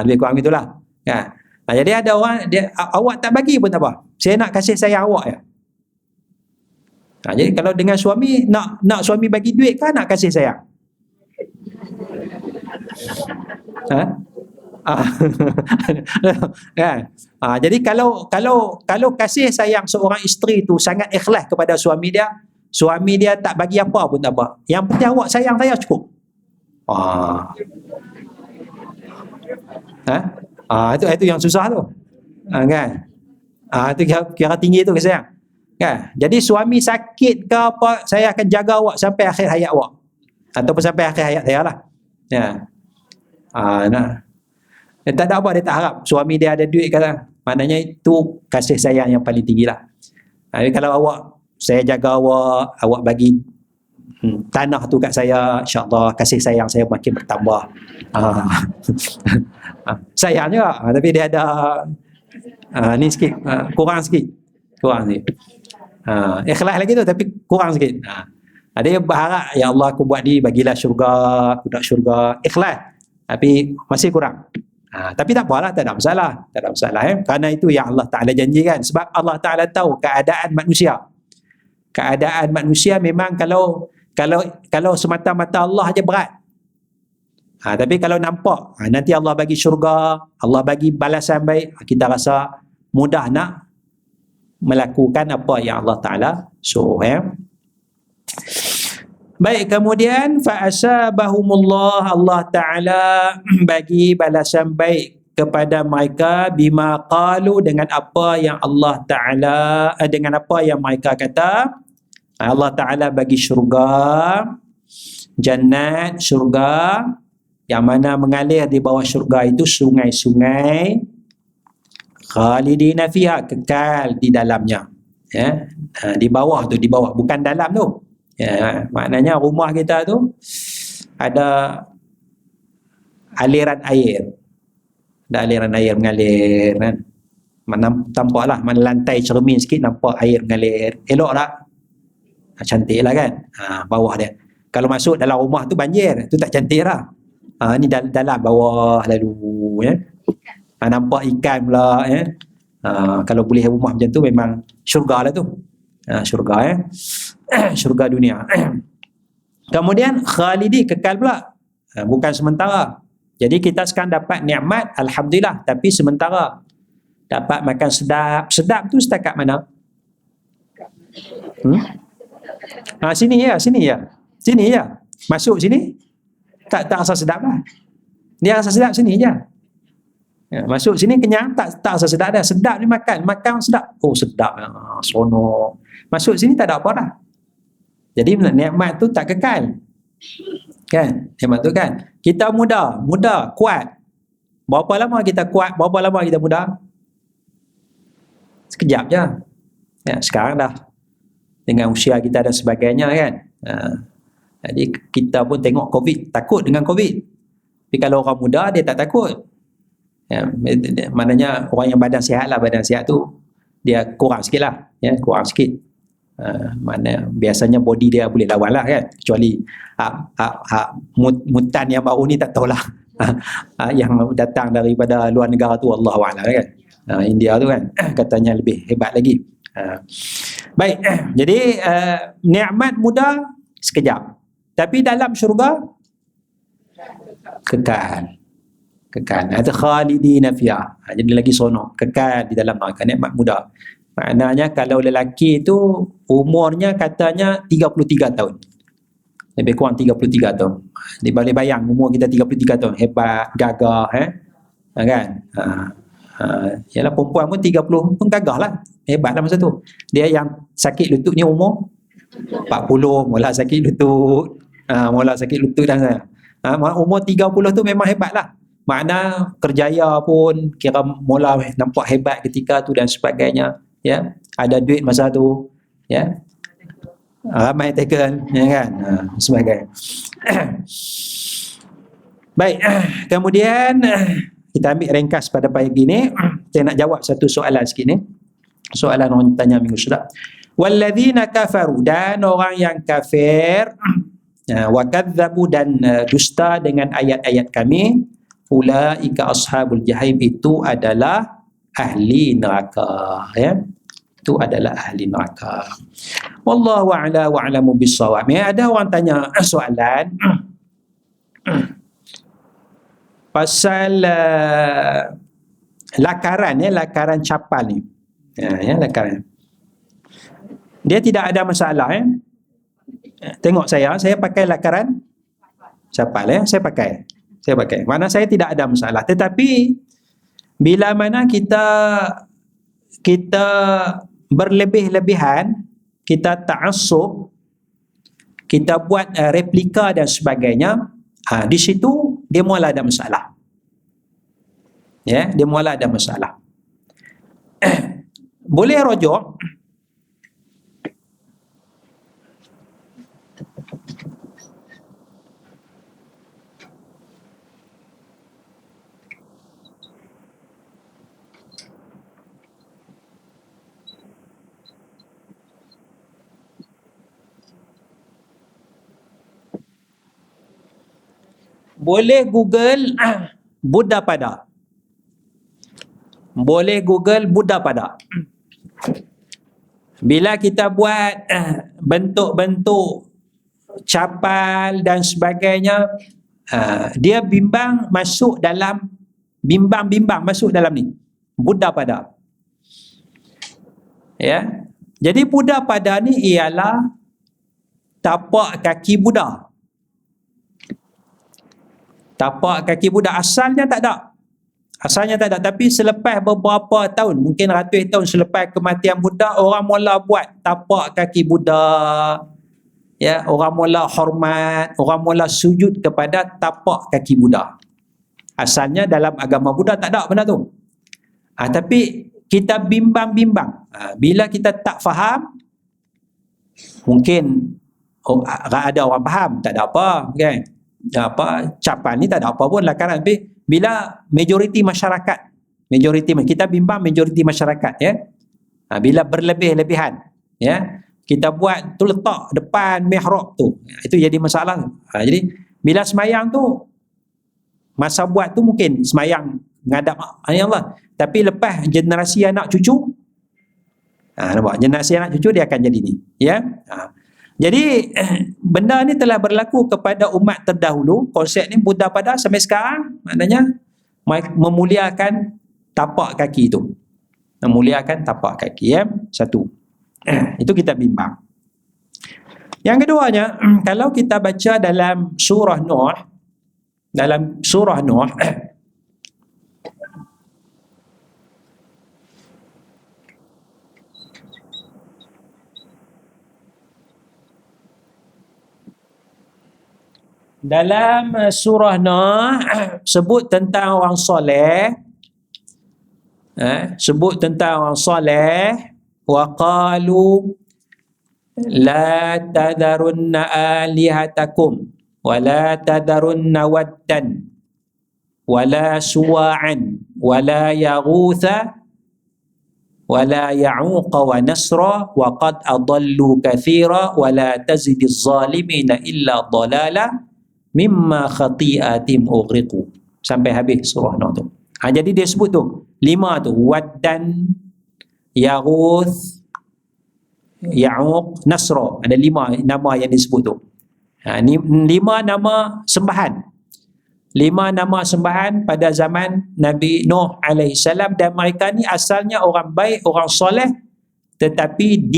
Lebih kurang itulah. Kan? Jadi ada orang awak tak bagi pun tak apa. Saya nak kasih sayang awak je. Jadi kalau dengan suami nak suami bagi duit kan nak kasih sayang. Kan? Jadi kalau kasih sayang seorang isteri tu sangat ikhlas kepada suami dia tak bagi apa pun tak apa. Yang penting awak sayang saya cukup. Itu yang susah tu. Kan? Itu kira tinggi tu sayang. Kan? Jadi suami sakit ke apa, saya akan jaga awak sampai akhir hayat awak. Ataupun sampai akhir hayat saya lah. Ya. Tak ada apa dia tak harap suami dia ada duit kata. Maknanya itu kasih sayang yang paling tinggi lah. Kalau saya jaga awak bagi tanah tu kat saya, insyaAllah kasih sayang saya makin bertambah. Sayang juga, tapi dia ada ni sikit, kurang sikit. Ikhlas lagi tu tapi kurang sikit. Dia berharap, ya Allah aku buat ni bagilah syurga, aku nak syurga. Ikhlas tapi masih kurang. Tapi tak apalah, tak ada masalah kerana itu yang Allah Ta'ala janjikan. Sebab Allah Ta'ala tahu keadaan manusia memang kalau semata-mata Allah aja berat. Tapi kalau nampak nanti Allah bagi syurga, Allah bagi balasan baik, kita rasa mudah nak melakukan apa yang Allah Ta'ala suruh. Baik, kemudian fa'asabahumullah, Allah Ta'ala bagi balasan baik kepada mereka bima qalu, dengan apa yang Allah Ta'ala dengan apa yang mereka kata. Allah Ta'ala bagi syurga, jannat, syurga yang mana mengalir di bawah syurga itu sungai-sungai, khalidina fiha, kekal di dalamnya. Di bawah tu, di bawah, bukan dalam tu. Maknanya rumah kita tu ada aliran air. Ada aliran air mengalir kan. Tampaklah mana lantai cermin sikit nampak air mengalir. Elok tak? Cantik lah kan. Bawah dia. Kalau masuk dalam rumah tu banjir, tu tak cantik lah. Ni dalam bawah lalu ya. Nampak ikan pula ya. Kalau boleh rumah macam tu memang syurga lah tu. Syurga syurga dunia. Kemudian khalidi, kekal pula, bukan sementara. Jadi kita sekarang dapat nikmat, alhamdulillah, tapi sementara. Dapat makan sedap tu setakat mana? Sini ya. Masuk sini tak rasa sedap lah. Dia rasa sedap sini je. Masuk sini kenyang, tak rasa sedap dah. Sedap ni makan sedap. Oh sedap, seronok. Masuk sini tak ada apa dah. Jadi nikmat tu tak kekal. Kan? Nikmat tu kan. Kita muda, kuat. Berapa lama kita kuat, berapa lama kita muda? Sekejap je. Sekarang dah dengan usia kita dan sebagainya kan. Jadi kita pun tengok COVID, takut dengan COVID. Tapi kalau orang muda dia tak takut. Maknanya orang yang badan sihat tu dia kurang sikit lah. Kurang sikit. Mana biasanya body dia boleh lawan lah kan, kecuali mutan yang baru ni tak tahulah. Yang datang daripada luar negara tu Allahu'alam kan. India tu kan katanya lebih hebat lagi. Baik, jadi nikmat muda sekejap, tapi dalam syurga kekal. Ada khalidina fiha, jadi lagi seronok, kekal di dalam neraka, nikmat muda. Maknanya kalau lelaki tu umurnya katanya 33 tahun. Lebih kurang 33 tahun. Dia boleh bayang umur kita 33 tahun. Hebat, gagah. Kan? Yalah perempuan pun 30 pun gagah lah. hebat lah masa tu. Dia yang sakit lutut ni umur 40 mula sakit lutut. Mula sakit lutut dah. Umur 30 tu memang hebat lah. Makna kerjaya pun kira mula nampak hebat ketika tu dan sebagainya. Ya, ada duit masa tu. Ya, ramai taken, ya kan, sebagainya. Baik, kemudian kita ambil ringkas pada pagi ni. Saya nak jawab satu soalan sikit ni. Soalan orang tanya minggu sudah. Walladzina kafaru, dan orang yang kafir, wa kadzabu, dan dusta dengan ayat-ayat kami, ulaika ashabul jahim, itu adalah ahli neraka, ya. Itu adalah ahli neraka. Wallahu a'la wa a'lamu bis-shawab. Ada orang tanya soalan pasal lakaran, lakaran capal ni. Lakaran. Dia tidak ada masalah. Tengok saya pakai lakaran capal, saya pakai. Mana saya tidak ada masalah. Tetapi bila mana kita berlebih-lebihan, kita ta'assub, kita buat replika dan sebagainya, di situ dia mula ada masalah. Ya, dia mula ada masalah. Boleh rujuk. Boleh Google Buddha pada. Boleh Google Buddha pada. Bila kita buat bentuk-bentuk capal dan sebagainya, dia bimbang masuk dalam ni. Buddha pada. Ya. Jadi Buddha pada ni ialah tapak kaki Buddha. Tapak kaki Buddha asalnya tak ada. Tapi selepas beberapa tahun, mungkin ratus tahun selepas kematian Buddha, orang mula buat tapak kaki Buddha. Ya, orang mula hormat, orang mula sujud kepada tapak kaki Buddha. Asalnya dalam agama Buddha tak ada benda tu. Tapi kita bimbang-bimbang. Bila kita tak faham, mungkin ada orang faham, tak ada apa, kan? Capal ni tak ada apa pun lakaran. Tapi bila majoriti masyarakat, kita bimbang majoriti masyarakat, ya. Bila berlebih-lebihan, ya, kita buat tu letak depan mihrab tu, itu jadi masalah. Jadi bila semayang tu, masa buat tu mungkin semayang ngadap Allah, tapi lepas generasi anak cucu, nampak, generasi anak cucu dia akan jadi ni, ya. Jadi benda ni telah berlaku kepada umat terdahulu. Konsep ni Buddha pada sampai sekarang, maknanya memuliakan tapak kaki itu. Memuliakan tapak kaki, ya. Satu. Itu kita bimbang. Yang keduanya, kalau kita baca dalam surah Nuh, dalam surah Nuh sebut tentang orang soleh, wa qalu la tadharunna alihatakum wa la tadharunna waddan wa la suwa'an wa la yaghutha wa la ya'uqa wa nasra wa qad adallu katsira wa la tazidiz zalimina illa dhalala mimma khati'atim ughriqu, sampai habis surah Nuh tu. Jadi dia sebut tu 5 tu, Waddan, Yaghuth, Ya'uq, Nasra. Ada 5 nama yang disebut tu. Ni 5 nama sembahan. 5 nama sembahan pada zaman Nabi Nuh alaihi salam, dan mereka ni asalnya orang baik, orang soleh, tetapi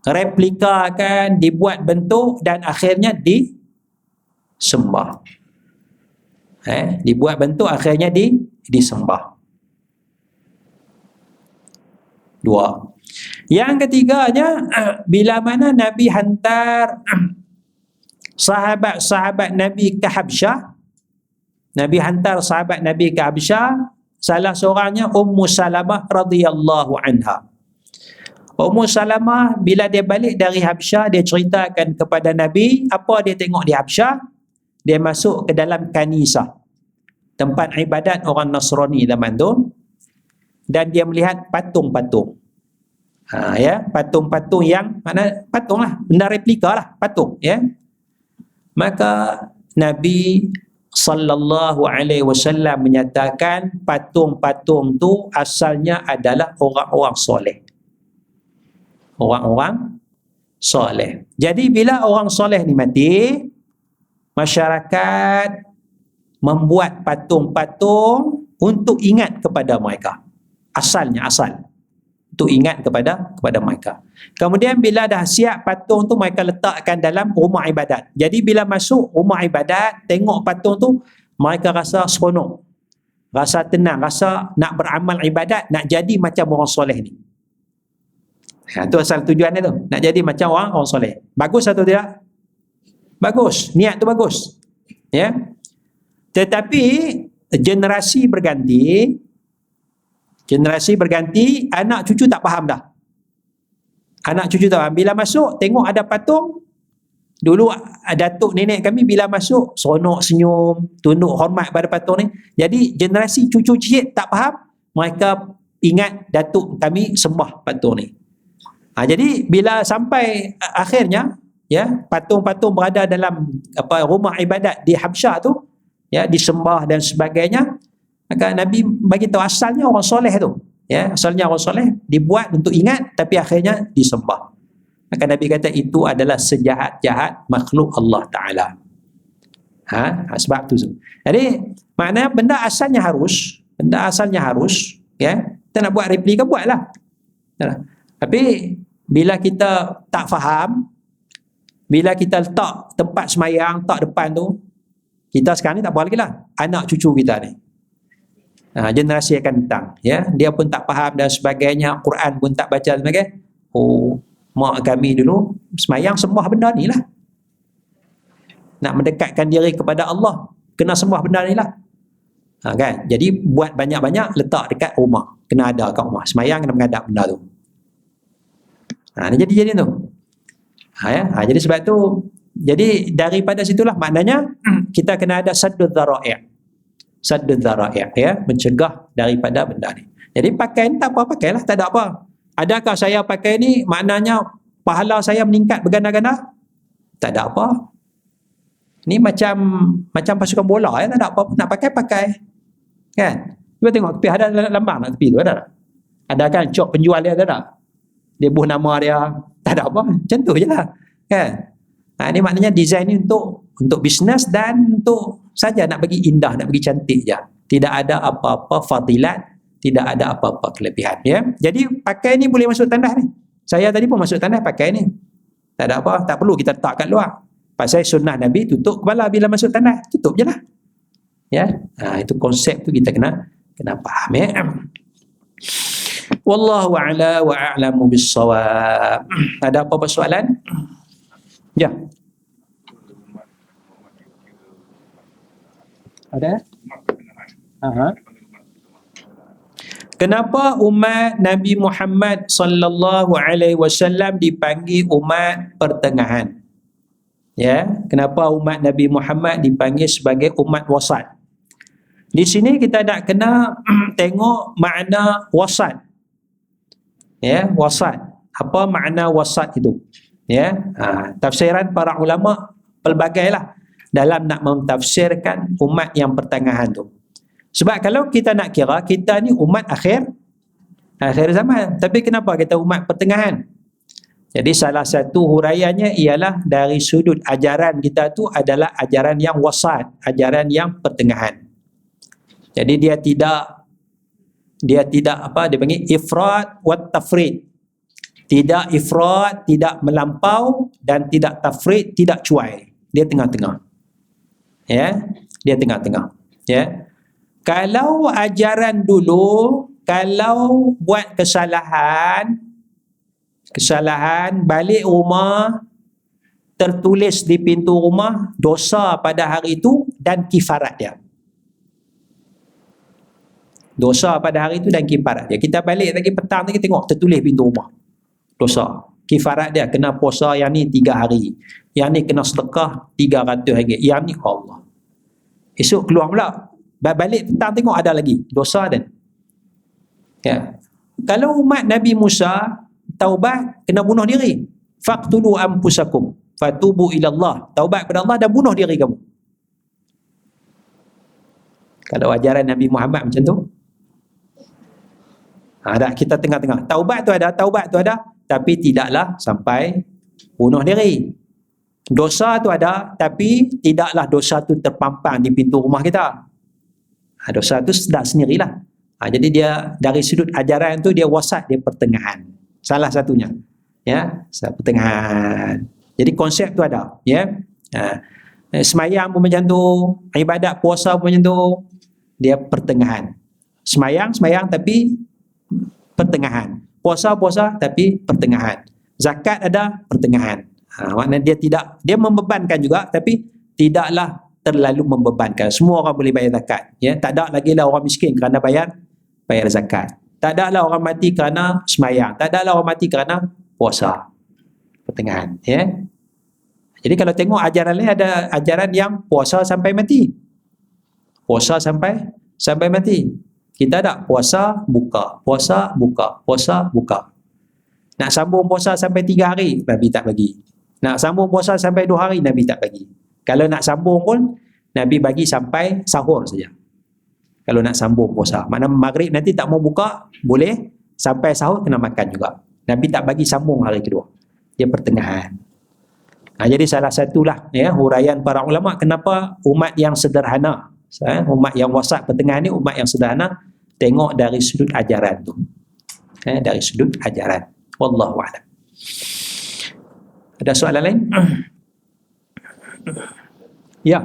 direplikakan, dibuat bentuk dan akhirnya disembah. Dibuat bentuk akhirnya disembah. Dua. Yang ketiganya, bila mana Nabi hantar sahabat-sahabat Nabi ke Habsyah, Nabi hantar sahabat Nabi ke Habsyah, salah seorangnya Ummu Salamah radhiyallahu anha. Ummu Salamah bila dia balik dari Habsyah, dia ceritakan kepada Nabi apa dia tengok di Habsyah. Dia masuk ke dalam kanisah, tempat ibadat orang Nasrani zaman tu, dan dia melihat patung-patung. Ya, patung-patung yang mana patung lah, benda replika lah, patung, ya. Maka Nabi sallallahu alaihi wasallam menyatakan patung-patung tu asalnya adalah orang-orang soleh. Orang-orang soleh. Jadi bila orang soleh ni mati, masyarakat membuat patung-patung untuk ingat kepada mereka. Asalnya, untuk ingat kepada mereka. Kemudian bila dah siap patung tu, mereka letakkan dalam rumah ibadat. Jadi bila masuk rumah ibadat, tengok patung tu, mereka rasa seronok, rasa tenang, rasa nak beramal ibadat, nak jadi macam orang soleh ni. Itu asal tujuannya tu, nak jadi macam orang soleh. Bagus atau tidak? Bagus, niat tu bagus, ya. Tetapi generasi berganti, anak cucu tak faham dah. Anak cucu tak faham. Bila masuk tengok ada patung, dulu datuk nenek kami bila masuk seronok, senyum, tunduk hormat pada patung ni. Jadi generasi cucu cicit tak faham, mereka ingat datuk kami sembah patung ni. Jadi bila sampai akhirnya, ya, patung-patung berada dalam rumah ibadat di Habsyah tu, ya, disembah dan sebagainya, maka Nabi bagi tahu asalnya orang soleh tu, ya, asalnya orang soleh dibuat untuk ingat, tapi akhirnya disembah. Maka Nabi kata itu adalah sejahat-jahat makhluk Allah Taala. Sebab tu. Jadi maknanya benda asalnya harus, ya, kita nak buat replika, buatlah. Tapi bila kita tak faham, bila kita letak tempat semayang tak depan tu, kita sekarang ni tak apa lagi lah, anak cucu kita ni, generasi akan datang, ya, dia pun tak faham dan sebagainya, Quran pun tak baca dan sebagainya. Oh, mak kami dulu semayang sembah benda ni lah, nak mendekatkan diri kepada Allah, kena sembah benda ni lah. Kan? Jadi buat banyak-banyak, letak dekat rumah, kena ada kat rumah, semayang kena menghadap benda tu. Jadi tu. Jadi sebab tu, jadi daripada situlah maknanya kita kena ada saddud dzara'i', ya, mencegah daripada benda ni. Jadi pakai ni tak apa, pakailah, tak ada apa. Adakah saya pakai ni maknanya pahala saya meningkat berganda-ganda? Tak ada apa. Ni macam pasukan bola, ya, tak ada apa, nak pakai. Kan? Cuba tengok tepi, ada lambang nak tepi tu, ada tak? Ada kan cok penjual dia, ada tak? Dia buh nama dia, tak ada apa, macam tu je lah, kan. Ini maknanya design ni untuk bisnes dan untuk saja nak bagi indah, nak bagi cantik je, tidak ada apa-apa fadilat, tidak ada apa-apa kelebihan, ya. Jadi pakai ni boleh masuk tandas ni, saya tadi pun masuk tandas pakai ni, tak ada apa, tak perlu kita letak kat luar. Pasal sunnah Nabi tutup kepala bila masuk tandas, tutup je lah, ya. Itu konsep tu kita kena faham, ya. Wallahu a'la wa a'lamu bis-shawab. Ada apa persoalan? Ya. Ada? Kenapa umat Nabi Muhammad sallallahu alaihi wasallam dipanggil umat pertengahan? Ya, kenapa umat Nabi Muhammad dipanggil sebagai umat wasat? Di sini kita nak kena tengok makna wasat. Ya, wasat. Apa makna wasat itu? Ya, tafsiran para ulama pelbagailah dalam nak mentafsirkan umat yang pertengahan tu. Sebab kalau kita nak kira, kita ni umat akhir zaman. Tapi kenapa kita umat pertengahan? Jadi salah satu huraiannya ialah dari sudut ajaran kita tu adalah ajaran yang wasat, ajaran yang pertengahan. Jadi dia tidak dia panggil ifrat wa tafrid. Tidak ifrat, tidak melampau, dan tidak tafrid, tidak cuai. Dia tengah-tengah. Ya, dia tengah-tengah. Ya. Kalau ajaran dulu kalau buat kesalahan balik rumah, tertulis di pintu rumah dosa pada hari itu dan kifarat dia. Dosa pada hari itu dan kifarat dia. Kita balik lagi petang lagi tengok tertulis pintu rumah dosa. Kifarat dia kena puasa yang ni 3 hari. Yang ni kena sedekah RM300. Yang ni Allah. Esok keluar pula. Balik petang tengok ada lagi dosa dan. Ya. Kalau umat Nabi Musa taubat kena bunuh diri. Faqtulu anfusakum fatubu ila Allah. Taubat kepada Allah dan bunuh diri kamu. Kalau ajaran Nabi Muhammad macam tu, ada kita tengah-tengah. Taubat tu ada, tapi tidaklah sampai bunuh diri. Dosa tu ada, tapi tidaklah dosa tu terpampang di pintu rumah kita. Dosa tu sedar sendirilah. Jadi dia dari sudut ajaran tu dia wasat, dia pertengahan. Salah satunya. Ya, pertengahan. Jadi konsep tu ada, ya. Semayang pun macam tu, ibadat puasa pun macam tu. Dia pertengahan. Semayang tapi pertengahan. Puasa tapi pertengahan. Zakat ada pertengahan. Maknanya dia membebankan juga, tapi tidaklah terlalu membebankan. Semua orang boleh bayar zakat. Ya, tak ada lagi lah orang miskin kerana bayar zakat. Tak ada lah orang mati kerana semayang. Tak ada lah orang mati kerana puasa. Pertengahan. Ya. Jadi kalau tengok ajaran lain, ada ajaran yang puasa sampai mati. Puasa sampai mati. Kita ada puasa buka. Nak sambung puasa sampai 3 hari, Nabi tak bagi. Nak sambung puasa sampai 2 hari, Nabi tak bagi. Kalau nak sambung pun, Nabi bagi sampai sahur saja. Kalau nak sambung puasa. Maknanya maghrib nanti tak mau buka, boleh. Sampai sahur kena makan juga. Nabi tak bagi sambung hari kedua. Dia pertengahan. Jadi salah satulah ya, huraian para ulama kenapa umat yang sederhana, umat yang wasat pertengahan ni, umat yang sederhana, tengok dari sudut ajaran tu. Dari sudut ajaran. Wallahu a'lam. Ada soalan lain? Ya.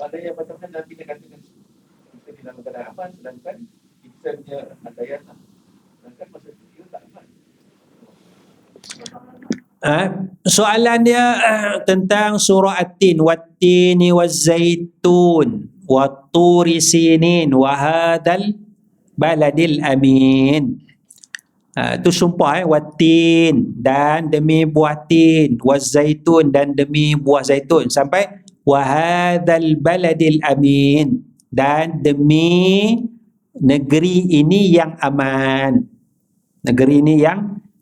Padahal macam mana Nabi nak katakan kita di dalam keadaan aman, sedangkan kita punya andaian sedangkan masa itu tak aman. Soalan dia tentang surah At-Tin, Wat-Tini Waz-Zaitun Wat-Turi Sinin wa hadzal baladil amin. Itu sumpah Wat-Tin, dan demi buah tin, Waz-Zaitun, dan demi buah zaitun, sampai wa hadzal baladil amin, dan demi negeri ini yang aman. Negeri ini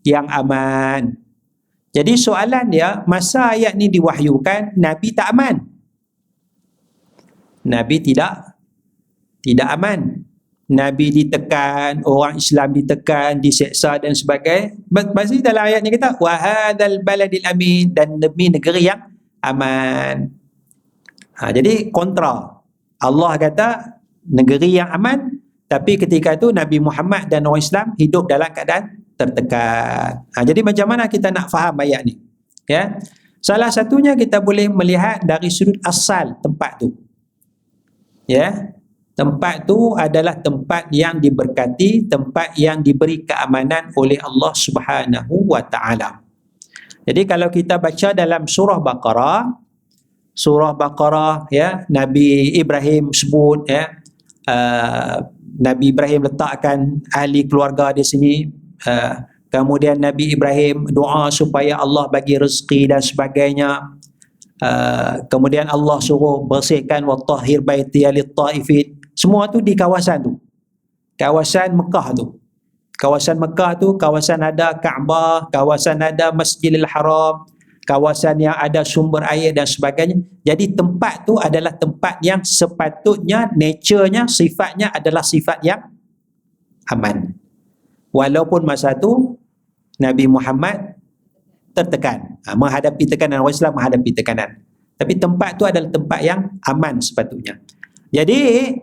yang aman. Jadi soalan dia, masa ayat ni diwahyukan, Nabi tak aman. Nabi tidak aman. Nabi ditekan, orang Islam ditekan, diseksa dan sebagainya. Maksudnya dalam ayat ni kata wa hadzal baladil amin, dan demi negeri yang aman. Jadi kontra. Allah kata negeri yang aman, tapi ketika itu Nabi Muhammad dan orang Islam hidup dalam keadaan tertekan. Jadi macam mana kita nak faham ayat ni? Ya. Salah satunya kita boleh melihat dari sudut asal tempat tu. Ya. Tempat tu adalah tempat yang diberkati, tempat yang diberi keamanan oleh Allah Subhanahu wa taala. Jadi kalau kita baca dalam surah Baqarah ya, Nabi Ibrahim sebut ya, Nabi Ibrahim letakkan ahli keluarga di sini, kemudian Nabi Ibrahim doa supaya Allah bagi rezeki dan sebagainya, kemudian Allah suruh bersihkan wa tahhir baitiya lit-taifin. Semua tu di kawasan tu, kawasan Mekah tu. Kawasan Mekah tu kawasan ada Kaabah, kawasan ada Masjidil Haram, kawasan yang ada sumber air dan sebagainya. Jadi tempat tu adalah tempat yang sepatutnya nature-nya, sifatnya adalah sifat yang aman. Walaupun masa tu Nabi Muhammad tertekan, menghadapi tekanan, orang Islam menghadapi tekanan. Tapi tempat tu adalah tempat yang aman sepatutnya. Jadi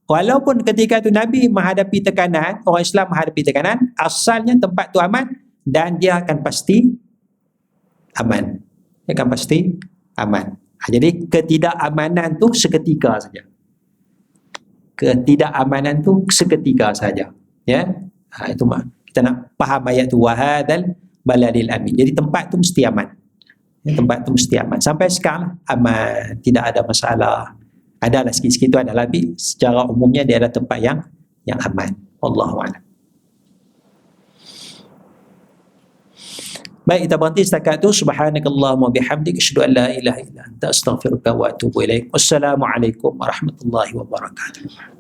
walaupun ketika tu Nabi menghadapi tekanan, orang Islam menghadapi tekanan, asalnya tempat tu aman dan dia akan pasti aman. Dia akan pasti aman. Jadi ketidakamanan tu seketika saja. Ketidakamanan tu seketika saja. Ya. Itu kita nak faham ayat tu, wahadal baladil amin. Jadi tempat tu mesti aman. Tempat tu mesti aman. Sampai sekarang aman, tidak ada masalah. Adalah sikit-sikit tu adalah, tapi secara umumnya dia adalah tempat yang aman. Wallahu a'lam. Baik, kita berhenti setakat tu. Subhanakallahumma bihamdik, asyhadu an la ilaha illa anta, astaghfiruka wa atubu ilaik. Wassalamualaikum warahmatullahi wabarakatuh.